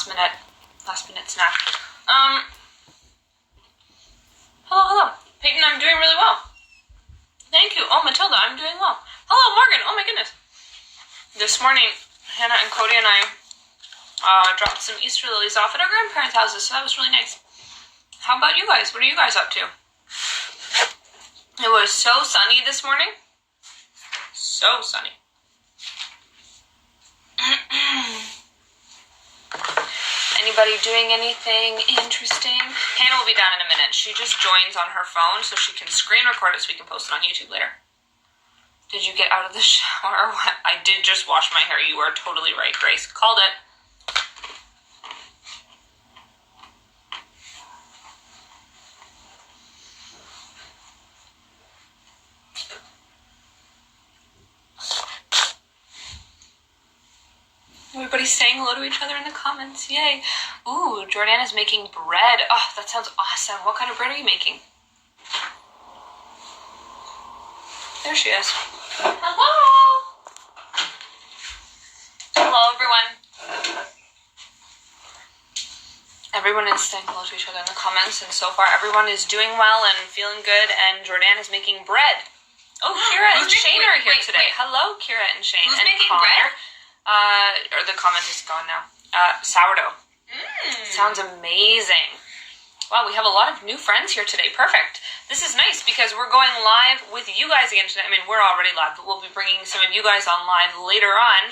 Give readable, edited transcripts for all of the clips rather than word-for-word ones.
last minute snack. Hello. Peyton, I'm doing really well. Thank you. Oh, Matilda, I'm doing well. Hello, Morgan. Oh my goodness. This morning, Hannah and Cody and I dropped some Easter lilies off at our grandparents' houses, so that was really nice. How about you guys? What are you guys up to? It was so sunny this morning. So sunny. Anybody doing anything interesting? Hannah will be down in a minute. She just joins on her phone so she can screen record it so we can post it on YouTube later. Did you get out of the shower or what? I did just wash my hair. You are totally right, Grace. Called it. Everybody's saying hello to each other in the comments. Yay. Ooh, Jordana's making bread. Oh, that sounds awesome. What kind of bread are you making? There she is. Hello. Hello, everyone. Everyone is saying hello to each other in the comments, and so far everyone is doing well and feeling good, and Jordan is making bread. Oh, Kira and Shane are here today. Hello, Kira and Shane. Who's and making Connor. bread? Or the comment is gone now. Sourdough. Sounds amazing. Wow, we have a lot of new friends here today. Perfect. This is nice because we're going live with you guys again today. I mean, we're already live, but we'll be bringing some of you guys on live later on.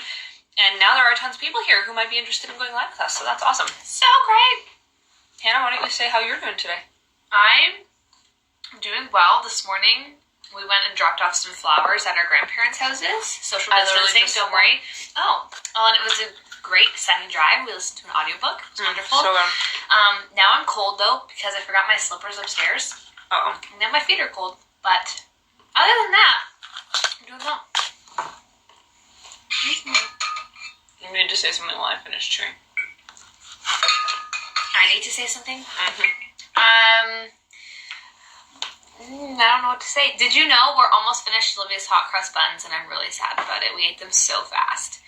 And now there are tons of people here who might be interested in going live with us, so that's awesome. So great. Hannah, why don't you say how you're doing today? I'm doing well. This morning, we went and dropped off some flowers at our grandparents' houses. Social distancing, don't worry. Oh, and it was a great sunny drive. We listened to an audiobook. It was wonderful. So now I'm cold, though, because I forgot my slippers upstairs. Uh-oh. And now my feet are cold. But other than that, I'm doing well. You need to say something while I finish chewing. I need to say something? Mm-hmm. I don't know what to say. Did you know we're almost finished Olivia's hot crust buns, and I'm really sad about it. We ate them so fast.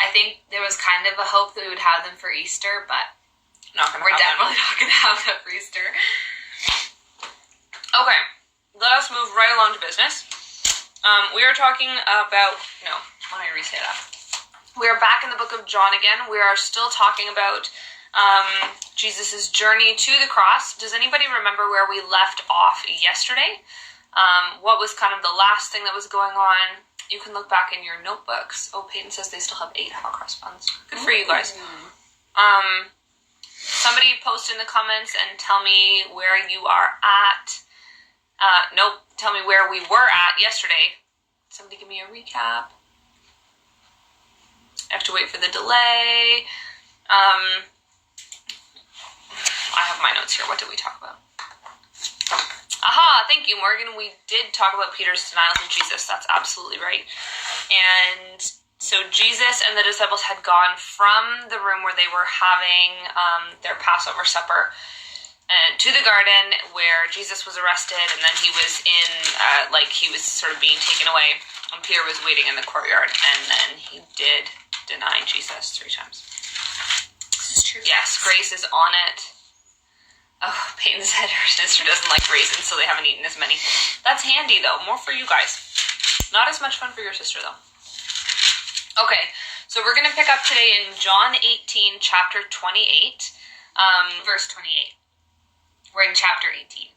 I think there was kind of a hope that we would have them for Easter, but we're definitely not going to have them for Easter. Okay, let us move right along to business. We are talking about... No, let me re-say that. We are back in the book of John again. We are still talking about Jesus' journey to the cross. Does anybody remember where we left off yesterday? What was kind of the last thing that was going on? You can look back in your notebooks. Oh, Peyton says they still have 8 hot cross buns. Good for you guys. Somebody post in the comments and tell me where you are at. Nope, tell me where we were at yesterday. Somebody give me a recap. I have to wait for the delay. I have my notes here. What did we talk about? Aha, thank you, Morgan. We did talk about Peter's denial of Jesus. That's absolutely right. And so Jesus and the disciples had gone from the room where they were having their Passover supper to the garden where Jesus was arrested, and then he was in, he was sort of being taken away, and Peter was waiting in the courtyard, and then he did deny Jesus 3 times. This is true. Yes, Grace is on it. Oh, Peyton said her sister doesn't like raisins, so they haven't eaten as many. That's handy, though. More for you guys. Not as much fun for your sister, though. Okay, so we're going to pick up today in John 18, chapter 28. Verse 28. We're in chapter 18,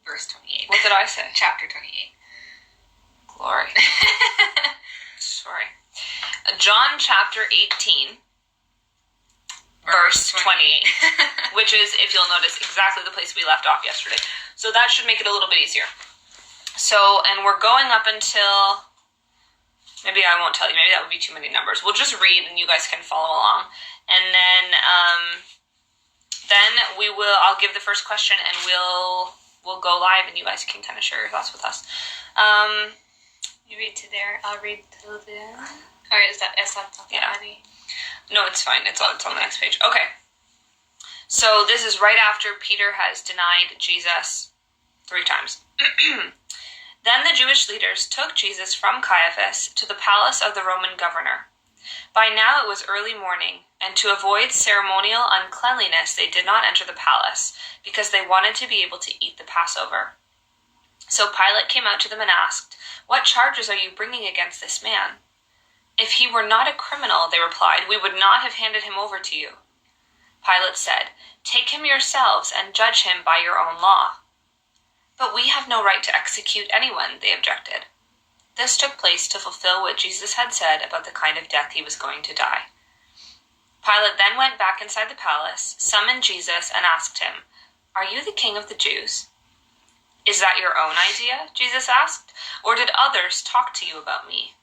verse 28. What did I say? Chapter 28. Glory. Sorry. John chapter 18. Verse 28, which is, if you'll notice, exactly the place we left off yesterday. So that should make it a little bit easier. So, and we're going up until, maybe I won't tell you, maybe that would be too many numbers. We'll just read and you guys can follow along. And then I'll give the first question and we'll go live and you guys can kind of share your thoughts with us. You read to there, I'll read to there. Or is that already? No, it's fine. It's on the next page. Okay. So this is right after Peter has denied Jesus 3 times. Then the Jewish leaders took Jesus from Caiaphas to the palace of the Roman governor. By now it was early morning, and to avoid ceremonial uncleanliness they did not enter the palace, because they wanted to be able to eat the Passover. So Pilate came out to them and asked, "What charges are you bringing against this man?" "If he were not a criminal," they replied, "we would not have handed him over to you." Pilate said, "Take him yourselves and judge him by your own law." "But we have no right to execute anyone," they objected. This took place to fulfill what Jesus had said about the kind of death he was going to die. Pilate then went back inside the palace, summoned Jesus, and asked him, "Are you the king of the Jews?" "Is that your own idea?" Jesus asked, "or did others talk to you about me?"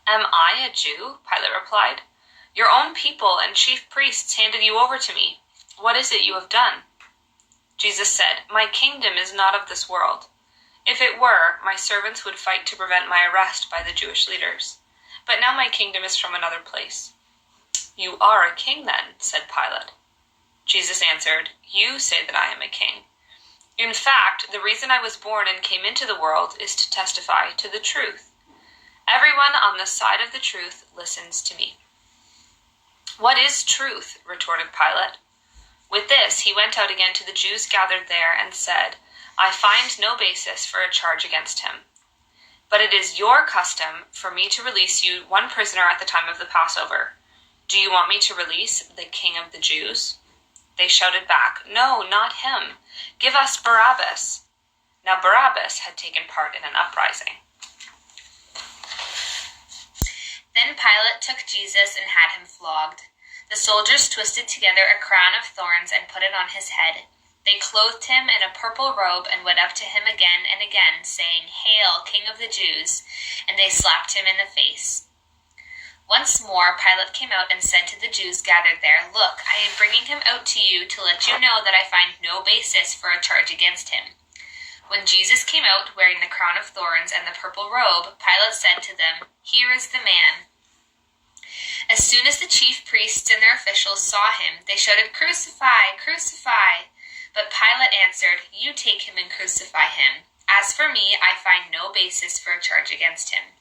"Am I a Jew?" Pilate replied. "Your own people and chief priests handed you over to me. What is it you have done?" Jesus said, "My kingdom is not of this world. If it were, my servants would fight to prevent my arrest by the Jewish leaders. But now my kingdom is from another place." "You are a king then," said Pilate. Jesus answered, "You say that I am a king. In fact, the reason I was born and came into the world is to testify to the truth. Everyone on the side of the truth listens to me." "What is truth?" retorted Pilate. With this, he went out again to the Jews gathered there and said, "I find no basis for a charge against him. But it is your custom for me to release you one prisoner at the time of the Passover. Do you want me to release the King of the Jews?" They shouted back, "No, not him. Give us Barabbas." Now Barabbas had taken part in an uprising. Then Pilate took Jesus and had him flogged. The soldiers twisted together a crown of thorns and put it on his head. They clothed him in a purple robe and went up to him again and again, saying, "Hail, King of the Jews!" And they slapped him in the face. Once more Pilate came out and said to the Jews gathered there, "Look, I am bringing him out to you to let you know that I find no basis for a charge against him." When Jesus came out wearing the crown of thorns and the purple robe, Pilate said to them, "Here is the man." As soon as the chief priests and their officials saw him, they shouted, "Crucify! Crucify!" But Pilate answered, "You take him and crucify him. As for me, I find no basis for a charge against him."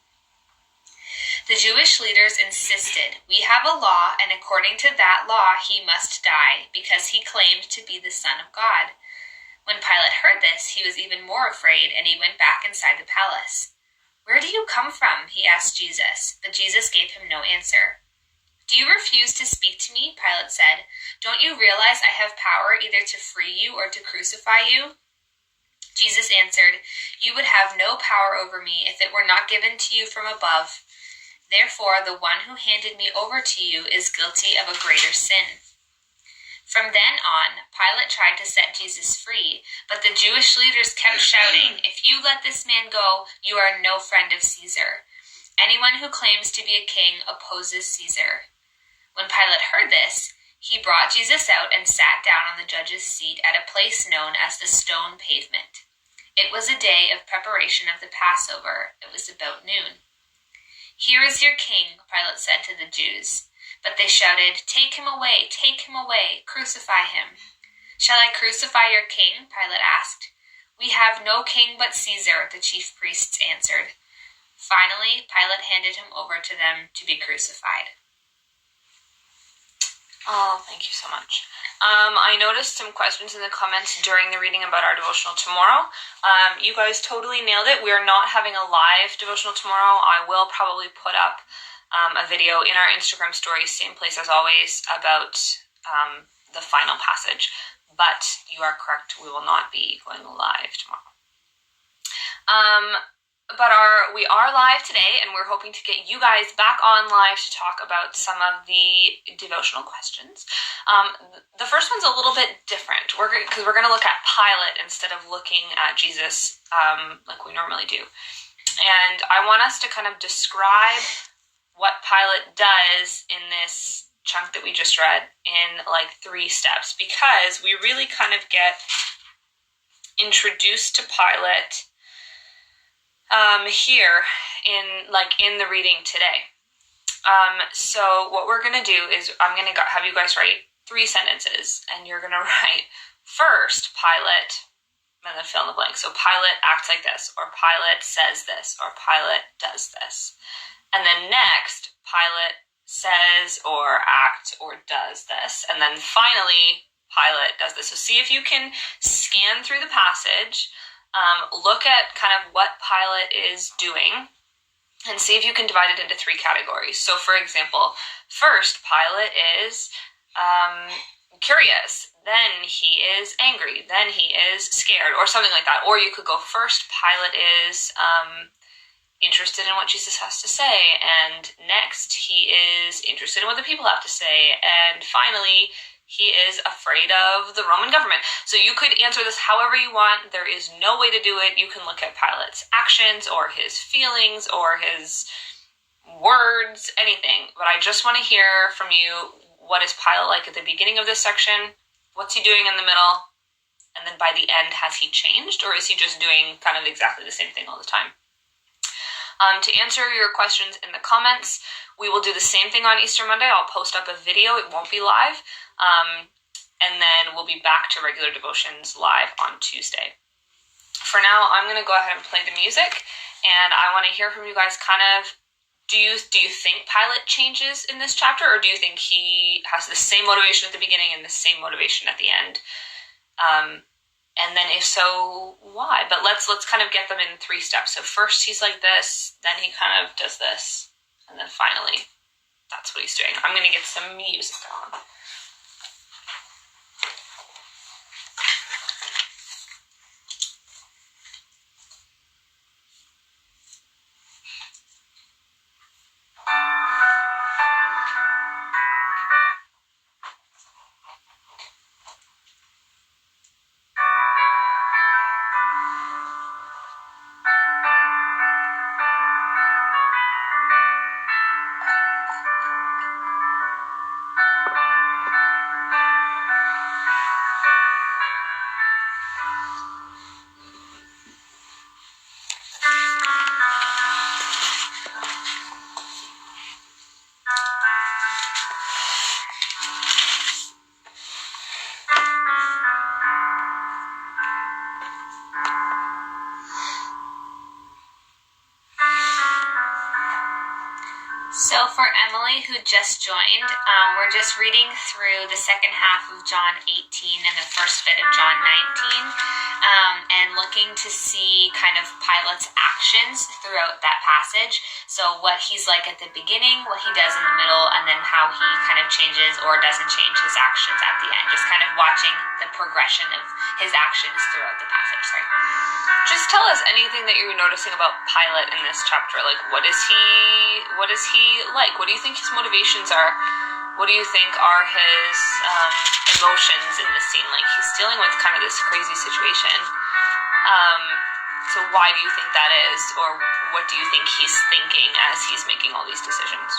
The Jewish leaders insisted, "We have a law, and according to that law he must die, because he claimed to be the Son of God." When Pilate heard this, he was even more afraid, and he went back inside the palace. "Where do you come from?" he asked Jesus, but Jesus gave him no answer. "Do you refuse to speak to me?" Pilate said. "Don't you realize I have power either to free you or to crucify you?" Jesus answered, "You would have no power over me if it were not given to you from above. Therefore, the one who handed me over to you is guilty of a greater sin." From then on, Pilate tried to set Jesus free, but the Jewish leaders kept shouting, "If you let this man go, you are no friend of Caesar. Anyone who claims to be a king opposes Caesar." When Pilate heard this, he brought Jesus out and sat down on the judge's seat at a place known as the Stone Pavement. It was a day of preparation of the Passover. It was about noon. "Here is your king," Pilate said to the Jews. But they shouted, take him away, crucify him." "Shall I crucify your king?" Pilate asked. "We have no king but Caesar," the chief priests answered. Finally, Pilate handed him over to them to be crucified. Oh, thank you so much. I noticed some questions in the comments during the reading about our devotional tomorrow. You guys totally nailed it. We are not having a live devotional tomorrow. I will probably put up a video in our Instagram stories, same place as always, about the final passage. But you are correct, we will not be going live tomorrow. But we are live today, and we're hoping to get you guys back on live to talk about some of the devotional questions. The first one's a little bit different, because we're going to look at Pilate instead of looking at Jesus like we normally do. And I want us to kind of describe what Pilate does in this chunk that we just read in like 3 steps, because we really kind of get introduced to Pilate here in the reading today. So what we're going to do is I'm going to have you guys write 3 sentences, and you're going to write first Pilate, and then fill in the blank. So Pilate acts like this, or Pilate says this, or Pilate does this. And then next, Pilate says or acts or does this. And then finally, Pilate does this. So see if you can scan through the passage, look at kind of what Pilate is doing, and see if you can divide it into 3 categories. So for example, first, Pilate is curious, then he is angry, then he is scared, or something like that. Or you could go first, Pilate is interested in what Jesus has to say, and next he is interested in what the people have to say, and finally he is afraid of the Roman government. So you could answer this however you want. There is no way to do it. You can look at Pilate's actions or his feelings or his words, anything. But I just want to hear from you, what is Pilate like at the beginning of this section? What's he doing in the middle? And then by the end, has he changed, or is he just doing kind of exactly the same thing all the time? To answer your questions in the comments, we will do the same thing on Easter Monday. I'll post up a video. It won't be live. And then we'll be back to regular devotions live on Tuesday. For now, I'm going to go ahead and play the music, and I want to hear from you guys kind of, do you think Pilate changes in this chapter, or do you think he has the same motivation at the beginning and the same motivation at the end? And then if so, why? But let's kind of get them in 3 steps. So first he's like this, then he kind of does this, and then finally that's what he's doing. I'm going to get some music on. So for Emily, who just joined, we're just reading through the second half of John 18 and the first bit of John 19, and looking to see kind of Pilate's actions throughout that passage. So what he's like at the beginning, what he does in the middle, and then how he kind of changes or doesn't change his actions at the end. Just kind of watching the progression of his actions throughout the passage. Sorry. Just tell us anything that you're noticing about Pilate in this chapter. Like, what is he like? What do you think his motivations are? What do you think are his emotions in this scene? Like, he's dealing with kind of this crazy situation. So why do you think that is? Or what do you think he's thinking as he's making all these decisions?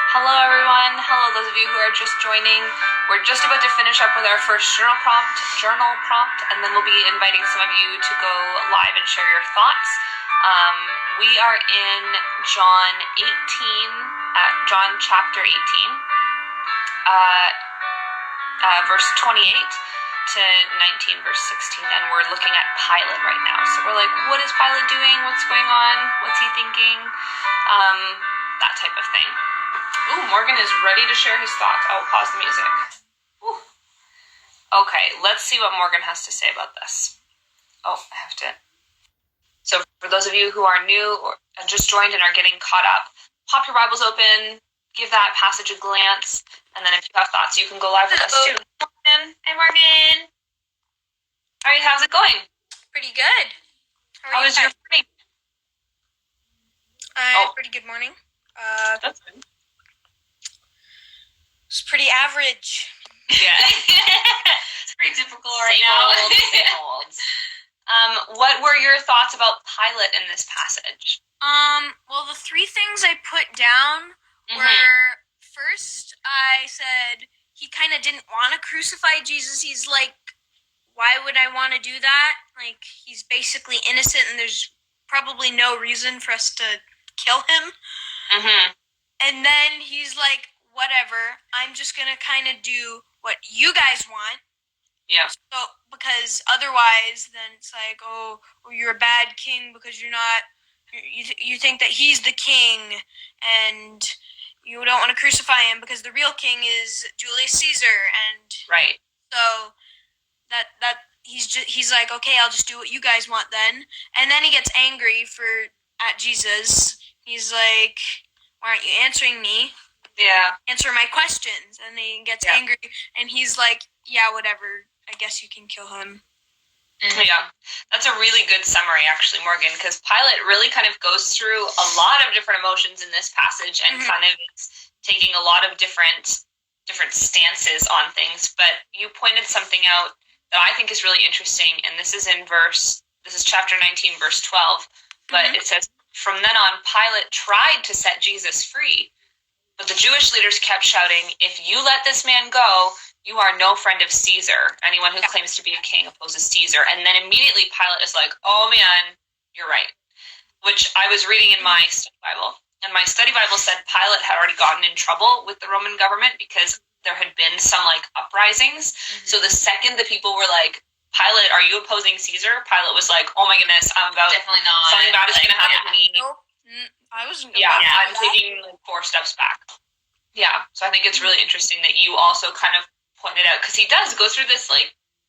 Hello everyone. Hello those of you who are just joining. We're just about to finish up with our first journal prompt, and then we'll be inviting some of you to go live and share your thoughts. We are in John chapter 18, verse 28 to 19, verse 16, and we're looking at Pilate right now. So we're like, what is Pilate doing? What's going on? What's he thinking? That type of thing. Ooh, Morgan is ready to share his thoughts. I'll pause the music. Ooh. Okay, let's see what Morgan has to say about this. Oh, I have to. So for those of you who are new or just joined and are getting caught up, pop your Bibles open, give that passage a glance, and then if you have thoughts, you can go live with us too. Morgan. Hi, Morgan. All right, how's it going? Pretty good. How was your morning? Pretty good morning. That's good. It's pretty average. Yeah. It's pretty typical right now. Same old. What were your thoughts about Pilate in this passage? Well, the three things I put down were, first, I said he kind of didn't want to crucify Jesus. He's like, why would I want to do that? Like, he's basically innocent and there's probably no reason for us to kill him. And then he's like, whatever, I'm just going to kind of do what you guys want. Yeah. So, because otherwise, then it's like, oh, you're a bad king because you're not, you think that he's the king and you don't want to crucify him because the real king is Julius Caesar. And right. So that he's like, okay, I'll just do what you guys want then. And then he gets angry at Jesus. He's like, why aren't you answering me? Yeah. Answer my questions. And then he gets angry and he's like, yeah, whatever. I guess you can kill him. Yeah, that's a really good summary, actually, Morgan, because Pilate really kind of goes through a lot of different emotions in this passage and kind of is taking a lot of different stances on things. But you pointed something out that I think is really interesting, and this is chapter 19, verse 12, but it says, from then on, Pilate tried to set Jesus free, but the Jewish leaders kept shouting, if you let this man go, you are no friend of Caesar. Anyone who claims to be a king opposes Caesar. And then immediately Pilate is like, oh man, you're right. Which I was reading in my study Bible. And my study Bible said Pilate had already gotten in trouble with the Roman government because there had been some uprisings. So the second the people were like, Pilate, are you opposing Caesar? Pilate was like, oh my goodness, definitely not. Something bad is going to happen to me. Nope. I wasn't. I'm taking 4 steps back. Yeah, so I think it's really interesting that you also kind of pointed out, because he does go through this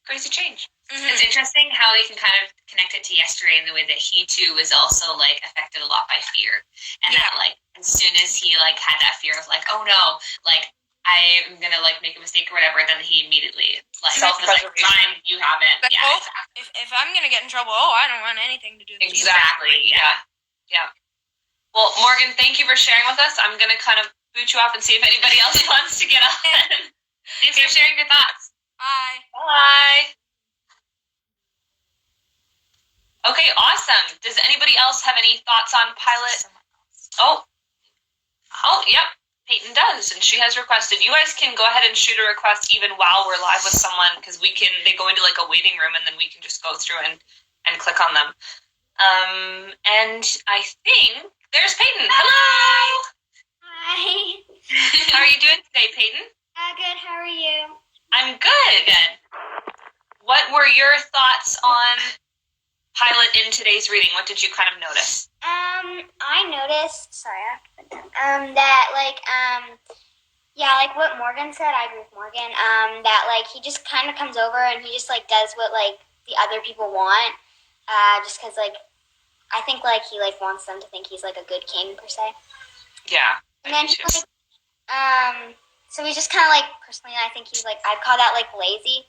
crazy change. It's interesting how he can kind of connect it to yesterday in the way that he too was also affected a lot by fear, and that as soon as he had that fear of oh no, I'm gonna make a mistake or whatever, then he immediately self-preservation. Fine, you have it. But, Yeah. If I'm gonna get in trouble, I don't want anything to do with you. Exactly. Yeah. Well, Morgan, thank you for sharing with us. I'm gonna kind of boot you off and see if anybody else wants to get on. Thanks for sharing your thoughts. Bye. Bye. Okay, awesome. Does anybody else have any thoughts on Pilate? Oh, yep. Peyton does, and she has requested. You guys can go ahead and shoot a request even while we're live with someone, because they go into a waiting room, and then we can just go through and click on them. And I think there's Peyton. Hello. Hi. How are you doing today, Peyton? Good. How are you? I'm good. What were your thoughts on Pilate in today's reading? What did you kind of notice? I noticed. Sorry, I have to put down. That what Morgan said. I agree with Morgan. That he just kind of comes over and he just does what the other people want. Just because I think he wants them to think he's a good king per se. Yeah. And then so he's just kind of personally, I think he's I'd call that lazy.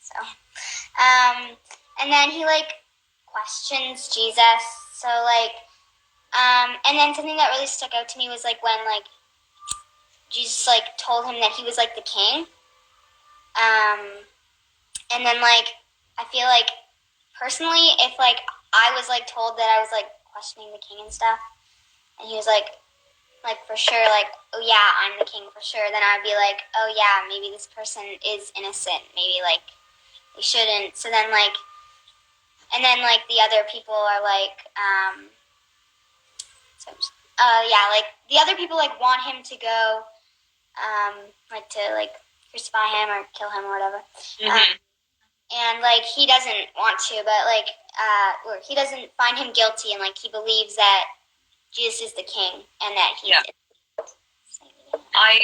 So, and then he questions Jesus. So and then something that really stuck out to me was when Jesus told him that he was the king. And then I feel personally, if I was told that I was questioning the king and stuff, and he was like for sure, like, oh yeah, I'm the king for sure, then I'd be like, oh yeah, maybe this person is innocent. Maybe like they shouldn't. So then like, and then like the other people are like, yeah, like the other people like want him to go, like to like crucify him or kill him or whatever. And like he doesn't want to, but like, or he doesn't find him guilty, and like he believes that Jesus is the king and that he's. Yeah. I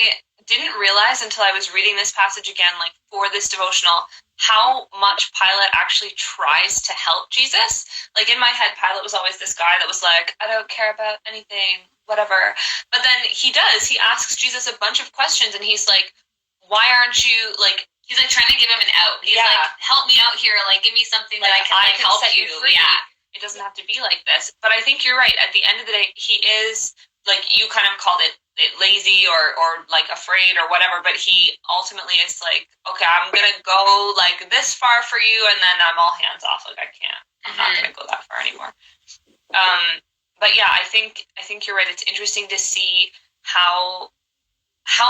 didn't realize until I was reading this passage again, like for this devotional, how much Pilate actually tries to help Jesus. Like in my head, Pilate was always this guy that was like, I don't care about anything, whatever. But then he does. He asks Jesus a bunch of questions, and he's like, why aren't you, like, he's like trying to give him an out. He's like, help me out here. Like, give me something like, that I can help set you free. Yeah. It doesn't have to be like this. But I think you're right. At the end of the day, he is, like, you kind of called it lazy or like afraid or whatever, but he ultimately is like, okay, I'm gonna go like this far for you, and then I'm all hands off. Like, I'm not gonna go that far anymore. But yeah, I think you're right. It's interesting to see how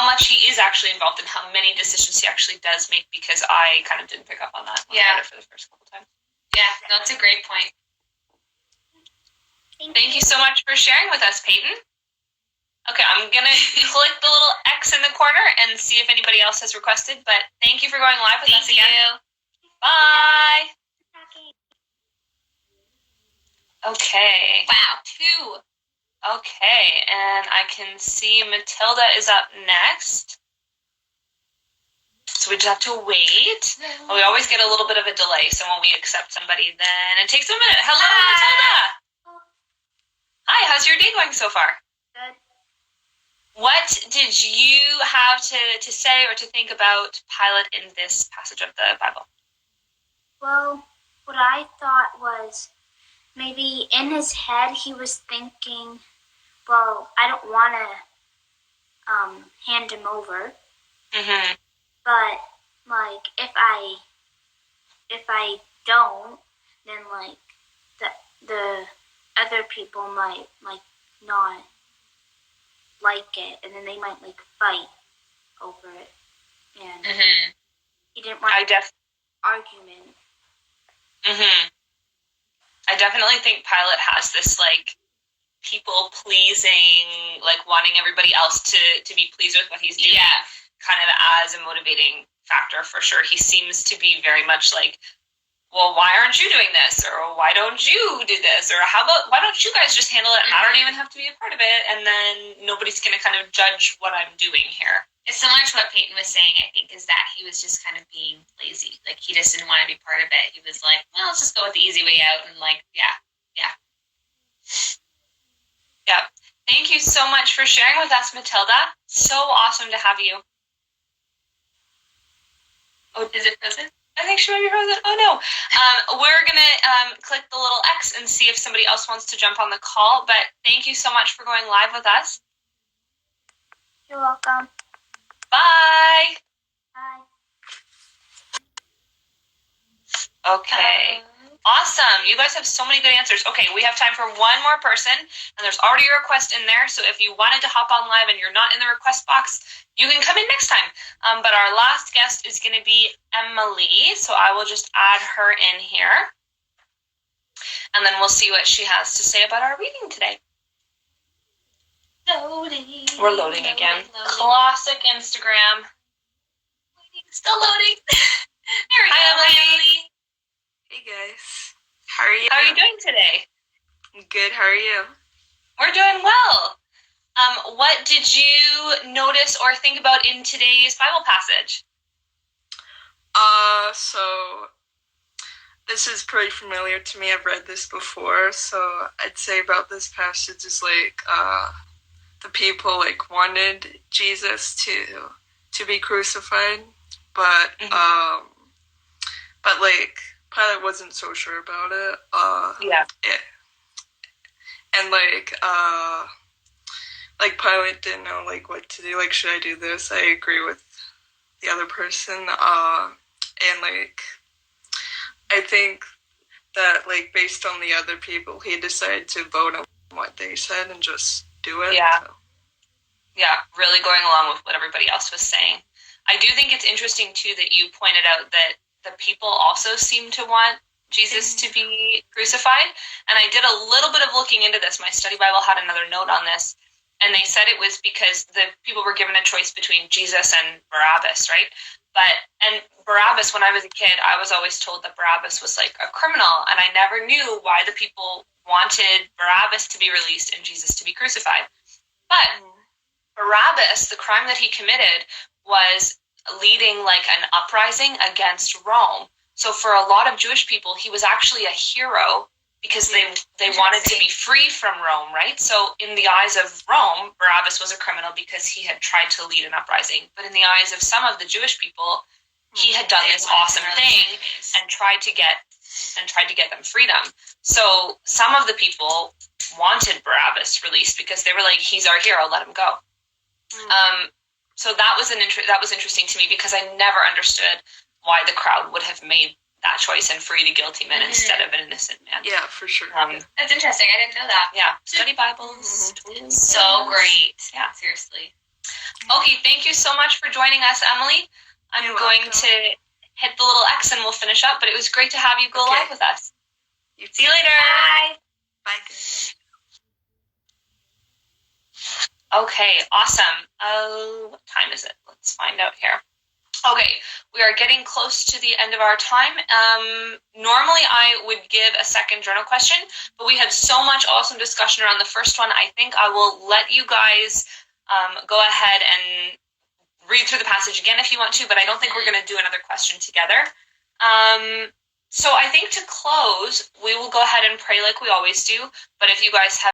much he is actually involved and how many decisions he actually does make, because I kind of didn't pick up on that when I read it for the first couple times. Yeah, that's a great point. Thank you so much for sharing with us, Peyton. Okay, I'm going to click the little X in the corner and see if anybody else has requested, but thank you for going live with us again. Bye. Okay. Wow, 2. Okay, and I can see Matilda is up next. So we just have to wait. We always get a little bit of a delay, so when we accept somebody, then it takes a minute. Hello, Matilda. Hi, how's your day going so far? Good. What did you have to say or to think about Pilate in this passage of the Bible? Well, what I thought was maybe in his head he was thinking, well, I don't want to hand him over. Mm-hmm. But like if I don't, then like the other people might like not like it, and then they might like fight over it, and he didn't want argument. I definitely think Pilate has this like people pleasing, like wanting everybody else to be pleased with what he's doing, kind of as a motivating factor for sure. He seems to be very much like, well, why aren't you doing this? Or why don't you do this? Or why don't you guys just handle it and I don't even have to be a part of it, and then nobody's going to kind of judge what I'm doing here. It's similar to what Peyton was saying, I think, is that he was just kind of being lazy. Like, he just didn't want to be part of it. He was like, well, let's just go with the easy way out, and like, yeah. Thank you so much for sharing with us, Matilda. So awesome to have you. Oh, is it frozen? I think she might be frozen. Oh, no. We're going to click the little X and see if somebody else wants to jump on the call. But thank you so much for going live with us. You're welcome. Bye. Bye. Okay. Awesome. You guys have so many good answers. Okay, we have time for one more person, and there's already a request in there. So if you wanted to hop on live and you're not in the request box, you can come in next time. But our last guest is going to be Emily, so I will just add her in here. And then we'll see what she has to say about our reading today. Loading. We're loading again. Classic Instagram. Still loading. There we go. Hi, Emily. Hey guys, how are you? How are you doing today? Good, how are you? We're doing well. What did you notice or think about in today's Bible passage? So this is pretty familiar to me. I've read this before, so I'd say about this passage is like the people like wanted Jesus to be crucified, but like Pilate wasn't so sure about it. And like Pilate didn't know like what to do. Like, should I do this? I agree with the other person. And like I think that like based on the other people, he decided to vote on what they said and just do it. Yeah. So. Yeah, really going along with what everybody else was saying. I do think it's interesting, too, that you pointed out that the people also seem to want Jesus to be crucified. And I did a little bit of looking into this. My study Bible had another note on this. And they said it was because the people were given a choice between Jesus and Barabbas, right? And Barabbas, when I was a kid, I was always told that Barabbas was like a criminal. And I never knew why the people wanted Barabbas to be released and Jesus to be crucified. But Barabbas, the crime that he committed was leading like an uprising against Rome. So for a lot of Jewish people, he was actually a hero because they wanted to be free from Rome, right? So in the eyes of Rome, Barabbas was a criminal because he had tried to lead an uprising. But in the eyes of some of the Jewish people, he had done this awesome thing and tried to get them freedom. So some of the people wanted Barabbas released because they were like, he's our hero, let him go. So that was interesting to me because I never understood why the crowd would have made that choice and freed a guilty man instead of an innocent man. Yeah, for sure. That's interesting. I didn't know that. Yeah, study Bibles. So great. Yeah, seriously. Okay, thank you so much for joining us, Emily. I'm going to hit the little X and we'll finish up. But it was great to have you go live with us. See you later. Bye. Bye, guys. Okay, awesome. What time is it? Let's find out here. Okay, we are getting close to the end of our time. Normally I would give a second journal question, but we had so much awesome discussion around the first one. I think I will let you guys go ahead and read through the passage again if you want to, but I don't think we're going to do another question together. So I think to close, we will go ahead and pray like we always do, but if you guys have